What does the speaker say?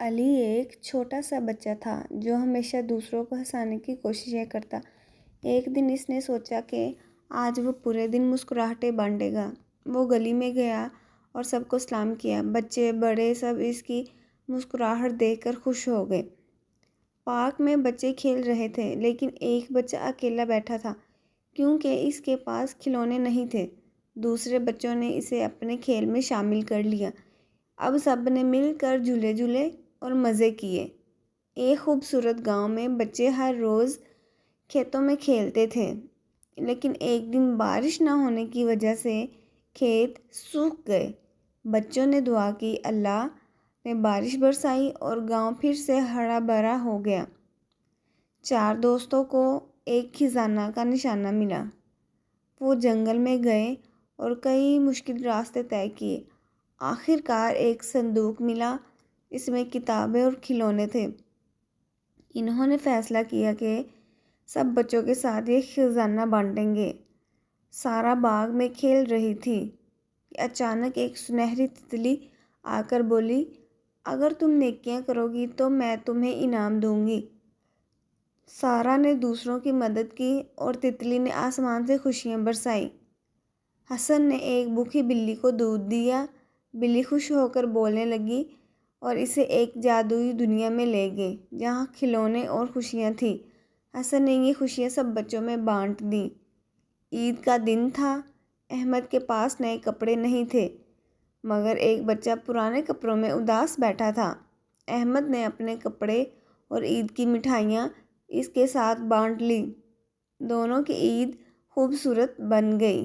علی ایک چھوٹا سا بچہ تھا جو ہمیشہ دوسروں کو ہنسانے کی کوششیں کرتا۔ ایک دن اس نے سوچا کہ آج وہ پورے دن مسکراہٹیں بانٹے گا۔ وہ گلی میں گیا اور سب کو سلام کیا۔ بچے بڑے سب اس کی مسکراہٹ دیکھ کر خوش ہو گئے۔ پارک میں بچے کھیل رہے تھے لیکن ایک بچہ اکیلا بیٹھا تھا کیونکہ اس کے پاس کھلونے نہیں تھے۔ دوسرے بچوں نے اسے اپنے کھیل میں شامل کر لیا۔ اب سب نے مل کر جھولے جھولے اور مزے کیے۔ ایک خوبصورت گاؤں میں بچے ہر روز کھیتوں میں کھیلتے تھے لیکن ایک دن بارش نہ ہونے کی وجہ سے کھیت سوکھ گئے۔ بچوں نے دعا کی، اللہ نے بارش برسائی اور گاؤں پھر سے ہرا بھرا ہو گیا۔ چار دوستوں کو ایک خزانہ کا نشانہ ملا۔ وہ جنگل میں گئے اور کئی مشکل راستے طے کیے۔ آخر کار ایک صندوق ملا، اس میں کتابیں اور کھلونے تھے۔ انہوں نے فیصلہ کیا کہ سب بچوں کے ساتھ یہ خزانہ بانٹیں گے۔ سارا باغ میں کھیل رہی تھی کہ اچانک ایک سنہری تتلی آ کر بولی، اگر تم نیکیاں کرو گی تو میں تمہیں انعام دوں گی۔ سارا نے دوسروں کی مدد کی اور تتلی نے آسمان سے خوشیاں برسائیں۔ حسن نے ایک بھوکی بلی کو دودھ دیا۔ بلی خوش ہو کر بولنے لگی اور اسے ایک جادوئی دنیا میں لے گئی جہاں کھلونے اور خوشیاں تھیں۔ حسن نے یہ خوشیاں سب بچوں میں بانٹ دیں۔ عید کا دن تھا۔ احمد کے پاس نئے کپڑے نہیں تھے مگر ایک بچہ پرانے کپڑوں میں اداس بیٹھا تھا۔ احمد نے اپنے کپڑے اور عید کی مٹھائیاں اس کے ساتھ بانٹ لیں۔ دونوں کی عید خوبصورت بن گئی۔